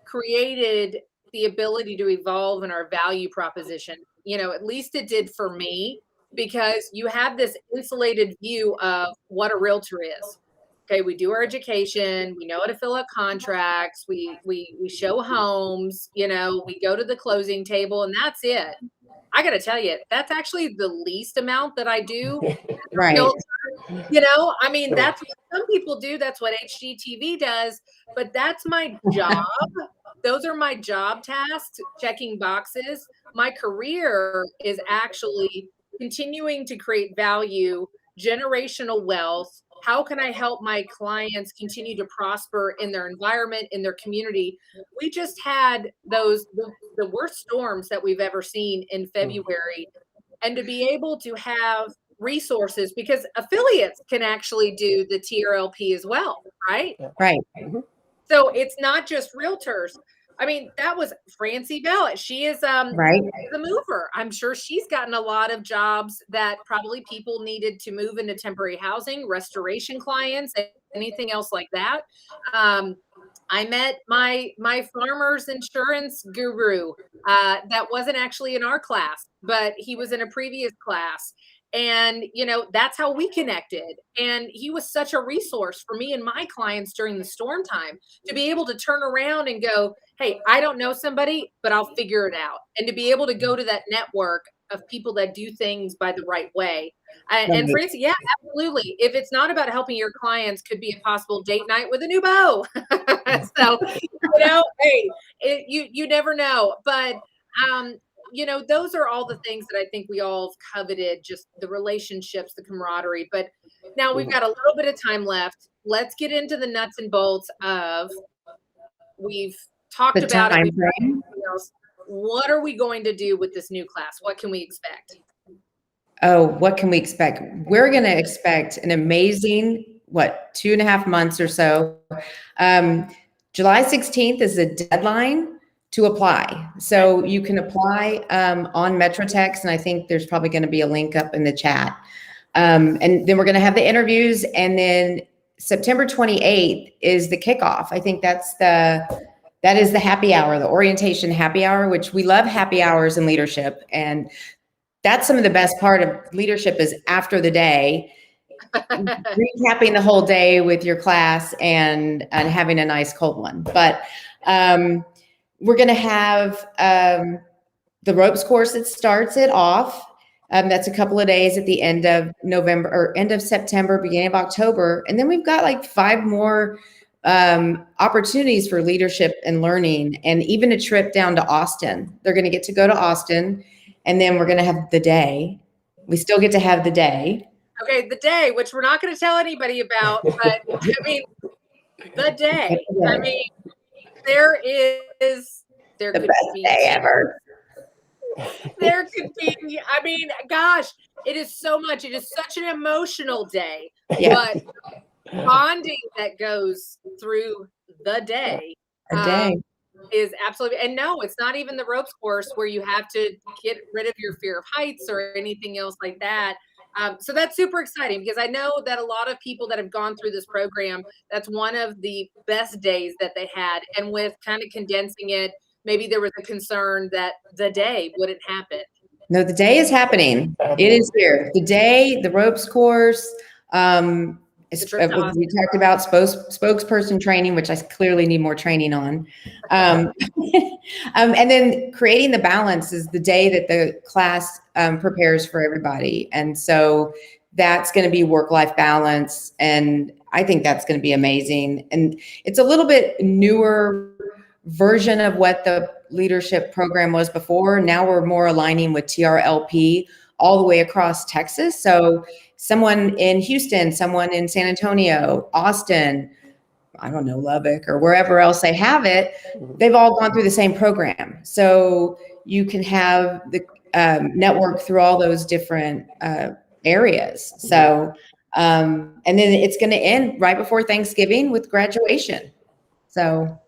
created the ability to evolve in our value proposition. At least it did for me, because you have this insulated view of what a realtor is. Okay, we do our education, we know how to fill out contracts, we show homes, we go to the closing table, and that's it. I got to tell you, that's actually the least amount that I do. Right. I mean, that's what some people do. That's what HGTV does, but that's my job. Those are my job tasks, checking boxes. My career is actually continuing to create value, generational wealth. How can I help my clients continue to prosper in their environment, in their community? We just had the worst storms that we've ever seen in February. And to be able to have resources, because affiliates can actually do the TRLP as well, right? Right. So it's not just realtors. I mean, that was Francie Bell. She is Right. the mover. I'm sure she's gotten a lot of jobs that probably people needed to move into temporary housing, restoration clients, anything else like that. I met my farmer's insurance guru that wasn't actually in our class, but he was in a previous class. And, that's how we connected. And he was such a resource for me and my clients during the storm time, to be able to turn around and go, hey, I don't know somebody, but I'll figure it out. And to be able to go to that network of people that do things by the right way. And Francie, yeah, absolutely. If it's not about helping your clients, could be a possible date night with a new beau. So, hey, you never know. But, those are all the things that I think we all have coveted, just the relationships, the camaraderie. But now we've got a little bit of time left. Let's get into the nuts and bolts of, we've talked The about time it. frame. What are we going to do with this new class? What can we expect? Oh, what can we expect? We're going to expect an amazing, 2.5 months or so. July 16th is the deadline to apply. So you can apply on MetroTex, and I think there's probably going to be a link up in the chat. And then we're going to have the interviews, and then September 28th is the kickoff. I think that is the happy hour, the orientation happy hour, which we love happy hours in leadership. And that's some of the best part of leadership, is after the day, recapping the whole day with your class and having a nice cold one. But we're going to have the ropes course that starts it off. That's a couple of days at the end of November or end of September, beginning of October. And then we've got like 5 more opportunities for leadership and learning, and even a trip down to Austin. They're going to get to go to Austin, and then we're going to have the day. We still get to have the day. Okay, the day, which we're not going to tell anybody about, but I mean, the day. I mean, there The could best be day ever. There could be, I mean, gosh, it is so much. It is such an emotional day, Yeah. but bonding that goes through the day. A day. Is absolutely, and no, it's not even the ropes course where you have to get rid of your fear of heights or anything else like that. So that's super exciting, because I know that a lot of people that have gone through this program, that's one of the best days that they had. And with kind of condensing it, maybe there was a concern that the day wouldn't happen. No, the day is happening. It is here. The day, the ropes course. We talked about spokesperson training, which I clearly need more training on. And then creating the balance is the day that the class prepares for everybody. And so that's going to be work-life balance. And I think that's going to be amazing. And it's a little bit newer version of what the leadership program was before. Now we're more aligning with TRLP all the way across Texas. So someone in Houston, someone in San Antonio, Austin, I don't know, Lubbock or wherever else they have it, Mhm. they've all gone through the same program. So you can have the network through all those different areas. So, and then it's going to end right before Thanksgiving with graduation. So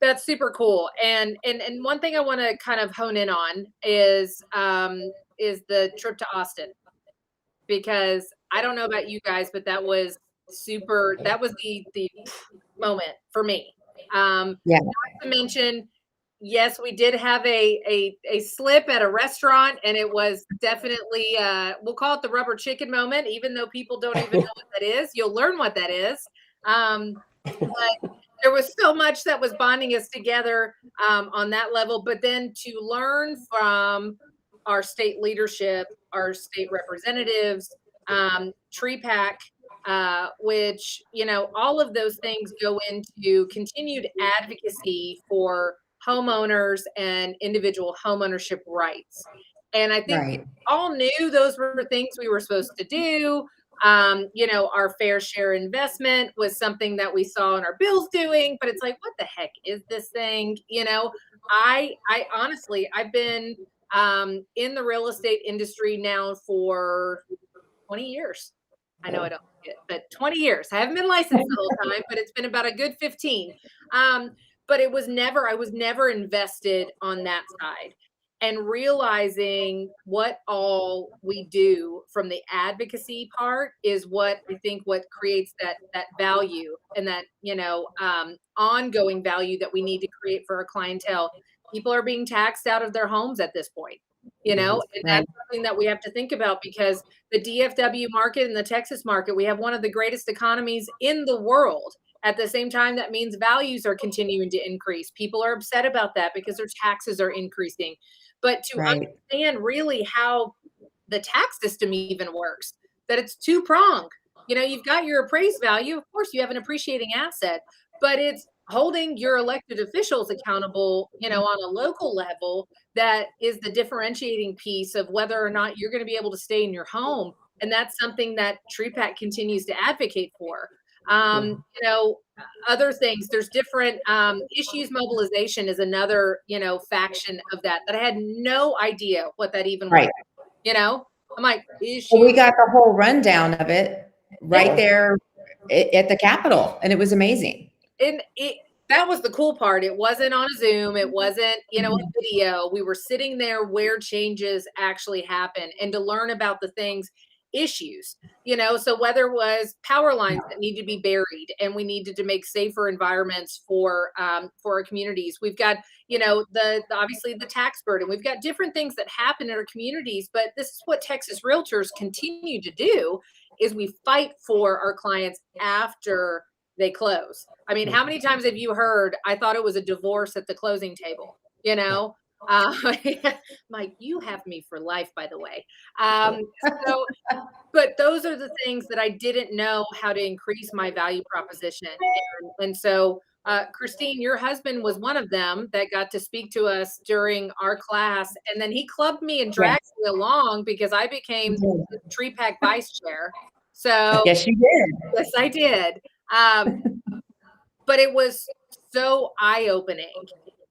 That's super cool. And one thing I want to kind of hone in on is the trip to Austin, because I don't know about you guys, but that was super, that was the moment for me. yeah, Not to mention, yes, we did have a slip at a restaurant, and it was definitely we'll call it the rubber chicken moment, even though people don't even know what that is. You'll learn what that is. But there was so much that was bonding us together on that level. But then to learn from our state leadership, our state representatives, TREPAC, which, all of those things go into continued advocacy for homeowners and individual homeownership rights. And I think right. all knew those were things we were supposed to do. Our fair share investment was something that we saw in our bills doing, but it's like, what the heck is this thing? I honestly, I've been in the real estate industry now for 20 years. I know I don't like it, but 20 years. I haven't been licensed the whole time, but it's been about a good 15. But I was never invested on that side. And realizing what all we do from the advocacy part is what creates that value and that, ongoing value that we need to create for our clientele. People are being taxed out of their homes at this point, and Right. that's something that we have to think about, because the DFW market and the Texas market, we have one of the greatest economies in the world. At the same time, that means values are continuing to increase. People are upset about that because their taxes are increasing. But to Right. understand really how the tax system even works, that it's two-pronged. You've got your appraised value. Of course, you have an appreciating asset, but it's holding your elected officials accountable, on a local level. That is the differentiating piece of whether or not you're going to be able to stay in your home. And that's something that TREPAC continues to advocate for. Other things, there's different issues. Mobilization is another, faction of that I had no idea what that even was. Right. I'm like, Well, we issues. got the whole rundown of it right Yeah. there at the Capitol, and it was amazing. And that was the cool part. It wasn't on a Zoom. It wasn't, a video. We were sitting there where changes actually happen, and to learn about the issues, so whether it was power lines that need to be buried and we needed to make safer environments for our communities. We've got, obviously the tax burden. We've got different things that happen in our communities, but this is what Texas Realtors continue to do, is we fight for our clients after they close. I mean, how many times have you heard, I thought it was a divorce at the closing table, Mike, you have me for life, by the way. So, but those are the things that I didn't know how to increase my value proposition. And so, Christine, your husband was one of them that got to speak to us during our class. And then he clubbed me and dragged me along because I became the TREPAC vice chair. So Yes, you did. yes, I did. But it was so eye-opening.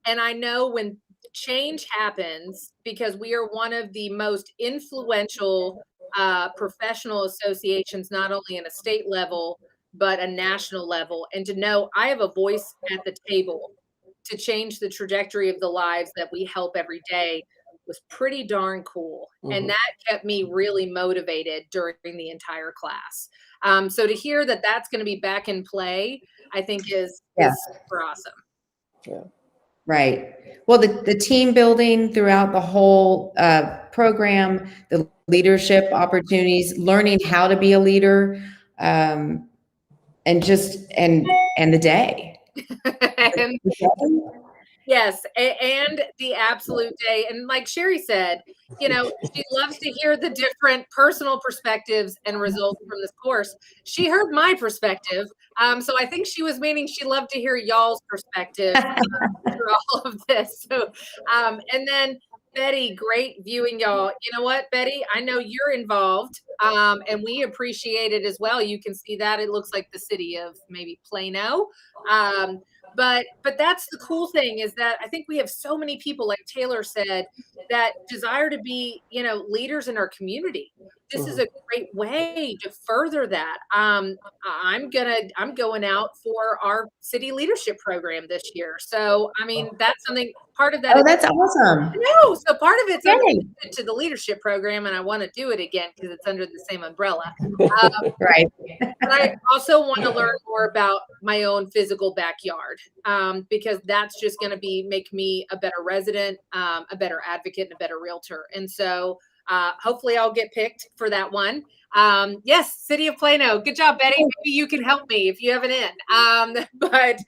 And I know when change happens, because we are one of the most influential professional associations, not only in a state level, but a national level. And to know I have a voice at the table to change the trajectory of the lives that we help every day was pretty darn cool. And that kept me really motivated during the entire class. So to hear that that's going to be back in play, I think is super awesome. Yeah. Right. Well, the team building throughout the whole program, the leadership opportunities, learning how to be a leader, and the day. And yes, and the absolute day. And like Sherry said, she loves to hear the different personal perspectives and results from this course. She heard my perspective. So I think she was meaning she loved to hear y'all's perspective through all of this. So, and then, Betty, great viewing y'all. You know what, Betty? I know you're involved, and we appreciate it as well. You can see that it looks like the city of maybe Plano. But that's the cool thing is that I think we have so many people, like Taylor said, that desire to be, leaders in our community. This is a great way to further that. I'm going out for our city leadership program this year. So, I mean, that's something, part of that. Oh, that's awesome. No, so part of it's Yay. unrelated to the leadership program, and I want to do it again because it's under the same umbrella. Right. But I also want to learn more about my own physical backyard, because that's just going to make me a better resident, a better advocate, and a better realtor. And so hopefully I'll get picked for that one. Yes, City of Plano. Good job, Betty. Maybe you can help me if you have an in. But,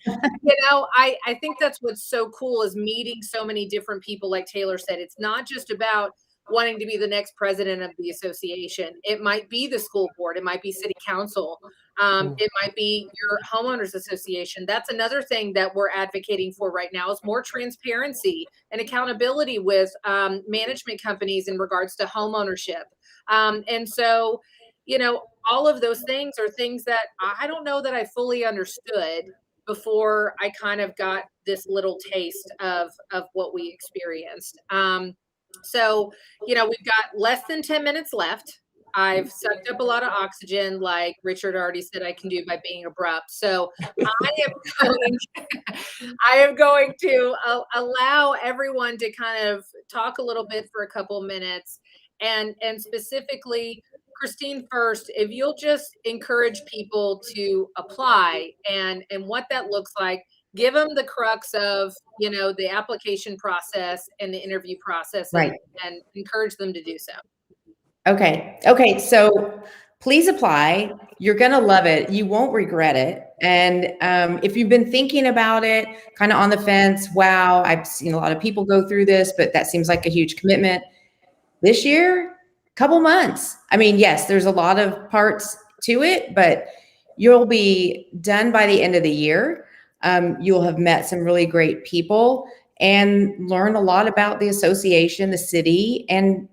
I think that's what's so cool is meeting so many different people. Like Taylor said, it's not just about wanting to be the next president of the association. It might be the school board. It might be city council. It might be your homeowners association. That's another thing that we're advocating for right now is more transparency and accountability with management companies in regards to home ownership. And so, all of those things are things that I don't know that I fully understood before I kind of got this little taste of what we experienced. So, we've got less than 10 minutes left. I've sucked up a lot of oxygen, like Richard already said I can do by being abrupt. So I am going to allow everyone to kind of talk a little bit for a couple minutes. And specifically, Christine first, if you'll just encourage people to apply and what that looks like, give them the crux of, the application process and the interview process, Right. and encourage them to do so. Okay. So please apply. You're going to love it. You won't regret it. And if you've been thinking about it, kind of on the fence, wow, I've seen a lot of people go through this, but that seems like a huge commitment. This year, couple months. I mean, yes, there's a lot of parts to it, but you'll be done by the end of the year. You'll have met some really great people and learn a lot about the association, the city, and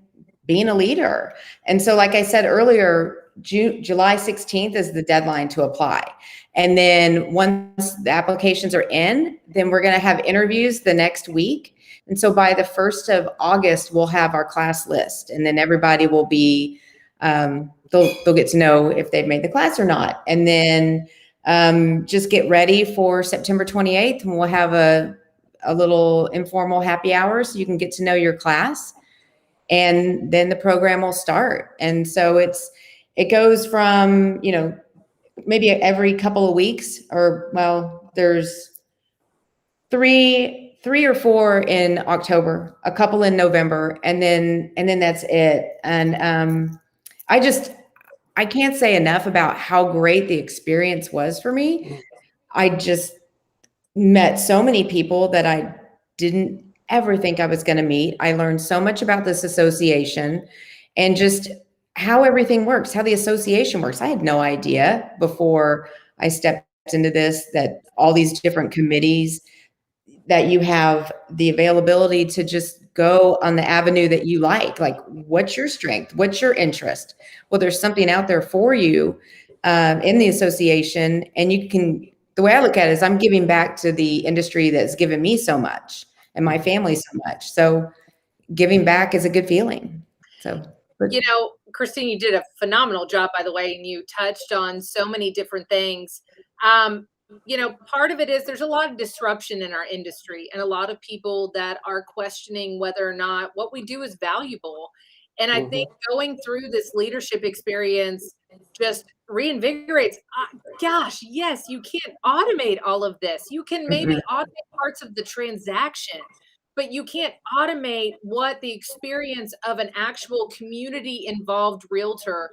being a leader. And so, like I said earlier, July 16th is the deadline to apply. And then once the applications are in, then we're going to have interviews the next week. And so by the 1st of August, we'll have our class list, and then everybody will be, they'll get to know if they've made the class or not. And then just get ready for September 28th, and we'll have a little informal happy hour so you can get to know your class. And then the program will start. And so it goes from, maybe every couple of weeks, or there's three or four in October, a couple in November, and then that's it. And I can't say enough about how great the experience was for me. I just met so many people that I didn't ever think I was going to meet. I learned so much about this association and just how everything works, how the association works. I had no idea before I stepped into this that all these different committees, that you have the availability to just go on the avenue that you like what's your strength, what's your interest. Well, there's something out there for you in the association, and the way I look at it is I'm giving back to the industry that's given me so much and my family so much. So giving back is a good feeling. So, Christine, you did a phenomenal job, by the way, and you touched on so many different things. Part of it is there's a lot of disruption in our industry and a lot of people that are questioning whether or not what we do is valuable. And I think going through this leadership experience just reinvigorates, gosh, yes, you can't automate all of this. You can maybe automate parts of the transaction, but you can't automate what the experience of an actual community involved realtor,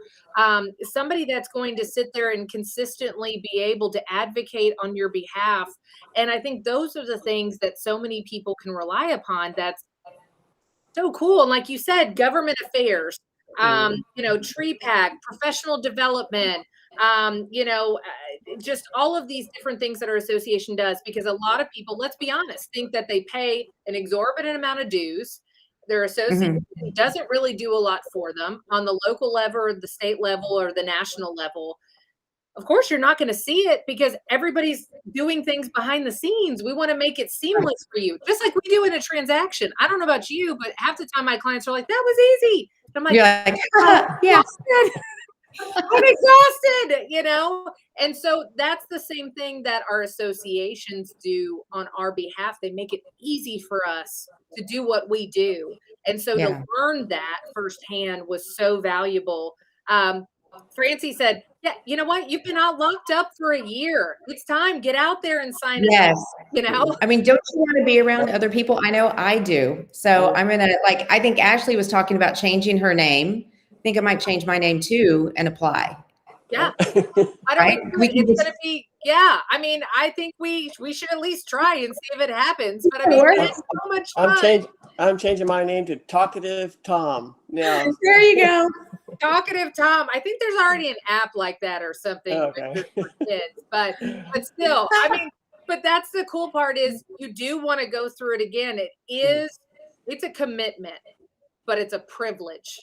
somebody that's going to sit there and consistently be able to advocate on your behalf. And I think those are the things that so many people can rely upon. That's so cool. And like you said, government affairs, tree pack, professional development, just all of these different things that our association does, because a lot of people, let's be honest, think that they pay an exorbitant amount of dues Their association doesn't really do a lot for them on the local level or the state level or the national level. Of course, you're not going to see it because everybody's doing things behind the scenes. We want to make it seamless for you, just like we do in a transaction. I don't know about you, but half the time my clients are like, that was easy. And I'm like, yeah. I'm exhausted, you know? And so that's the same thing that our associations do on our behalf. They make it easy for us to do what we do. And so to learn that firsthand was so valuable. Francie said, yeah, you know what? You've been out locked up for a year. It's time. Get out there and sign up. You know? I mean, don't you want to be around other people? I know I do. So I'm going to I think Ashley was talking about changing her name. I think I might change my name too and apply. Yeah. I don't know. It's going to be, I mean, I think we should at least try and see if it happens. But I mean, it's so much fun. I'm changing my name to Talkative Tom. Now. There you go. Talkative Tom. I think there's already an app like that or something for kids. But still, I mean, but that's the cool part is you do want to go through it again. It's a commitment, but it's a privilege,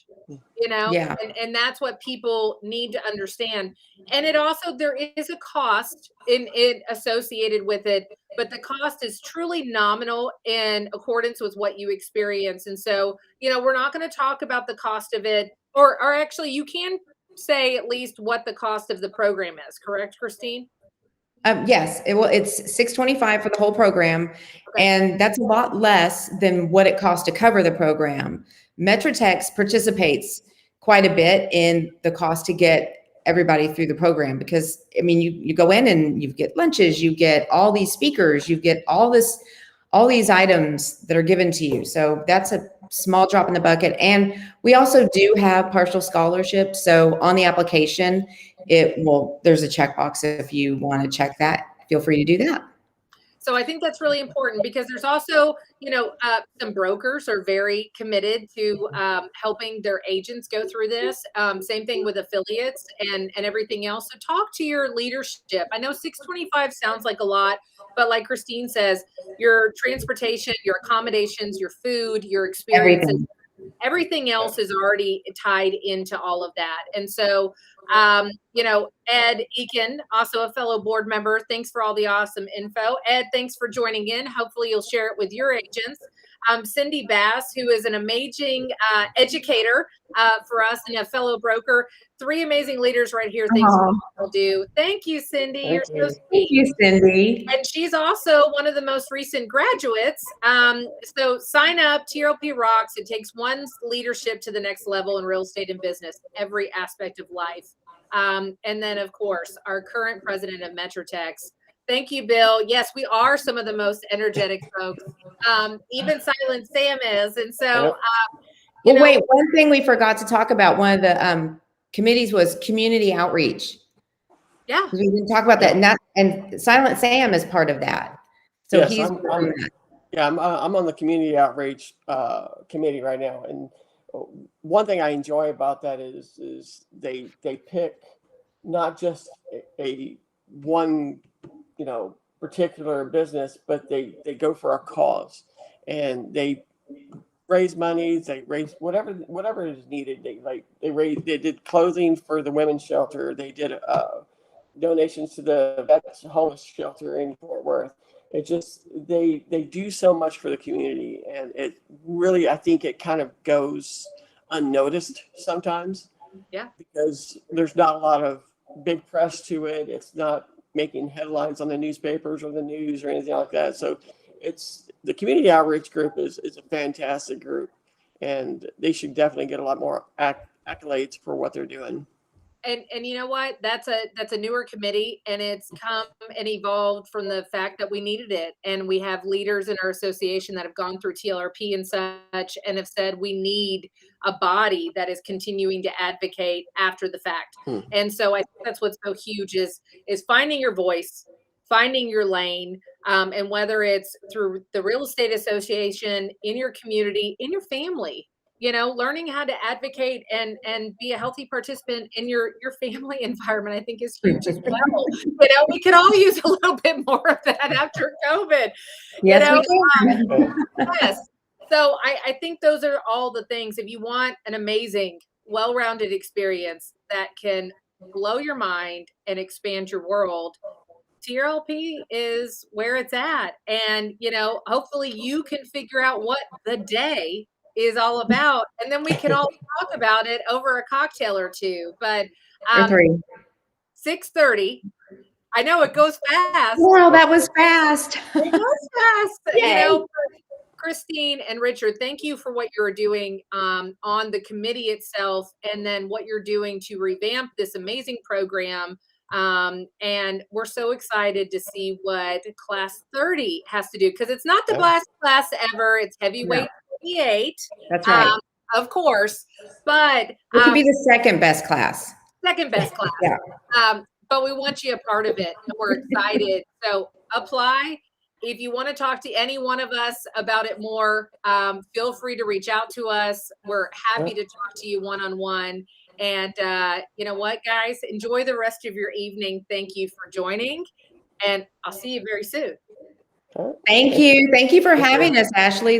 you know? Yeah. And that's what people need to understand. And it also, there is a cost in associated with it, but the cost is truly nominal in accordance with what you experience. And so, you know, we're not going to talk about the cost of it, or actually you can say at least what the cost of the program is, correct, Christine? Yes, it's $625 for the whole program, and that's a lot less than what it costs to cover the program. MetroTex participates quite a bit in the cost to get everybody through the program because, I mean, you go in and you get lunches, you get all these speakers, you get all these items that are given to you. So that's a small drop in the bucket. And we also do have partial scholarships. So on the application, there's a checkbox. If you want to check that, feel free to do that. So I think that's really important because there's also, you know, some brokers are very committed to helping their agents go through this. Same thing with affiliates and everything else. So talk to your leadership. I know $625 sounds like a lot, but like Christine says, your transportation, your accommodations, your food, your experiences, everything else is already tied into all of that. And so, you know, Ed Eakin, also a fellow board member, thanks for all the awesome info. Ed, thanks for joining in. Hopefully you'll share it with your agents. Cindy Bass, who is an amazing educator for us and a fellow broker. 3 amazing leaders right here. Thanks for what you'll do. Thank you, Cindy. You're so sweet. Thank you, Cindy. And she's also one of the most recent graduates. So sign up, TRLP rocks. It takes one's leadership to the next level in real estate and business, every aspect of life. And then, of course, our current president of MetroTex. Thank you, Bill. Yes, we are some of the most energetic folks. Even Silent Sam is. And so, wait, one thing we forgot to talk about, one of the committees was community outreach. Yeah. We didn't talk about that. And Silent Sam is part of that. So yes, I'm on the community outreach committee right now. And one thing I enjoy about that is they pick not just one particular business, but they go for a cause and they raise money, they raise whatever is needed. They did clothing for the women's shelter. They did donations to the vets homeless shelter in Fort Worth. It just, they do so much for the community, and it really, I think it kind of goes unnoticed sometimes. Yeah. Because there's not a lot of big press to it. It's not making headlines on the newspapers or the news or anything like that. So the community outreach group is a fantastic group, and they should definitely get a lot more accolades for what they're doing. And you know what? That's a newer committee, and it's come and evolved from the fact that we needed it. And we have leaders in our association that have gone through TRLP and such and have said we need a body that is continuing to advocate after the fact. And so I think that's what's so huge is finding your voice, finding your lane, and whether it's through the real estate association, in your community, in your family. Learning how to advocate and be a healthy participant in your family environment, I think is huge as well. We could all use a little bit more of that after COVID. Yes, we can. Yes. So I think those are all the things. If you want an amazing, well-rounded experience that can blow your mind and expand your world, TRLP is where it's at. And, hopefully you can figure out what the day is all about. And then we can all talk about it over a cocktail or two. But Or 3. 6:30. I know it goes fast. Wow, that was fast. It goes fast. Yay. Christine and Richard, thank you for what you're doing on the committee itself, and then what you're doing to revamp this amazing program. And we're so excited to see what Class 30 has to do, because it's not the best class ever. It's heavyweight 28. That's right. Of course, but It could be the second best class. second best class. Yeah. But we want you a part of it, and we're excited. So apply. If you want to talk to any one of us about it more, feel free to reach out to us. We're happy to talk to you one-on-one. And you know what, guys? Enjoy the rest of your evening. Thank you for joining, and I'll see you very soon. Thank you. Thank you for having us, Ashley.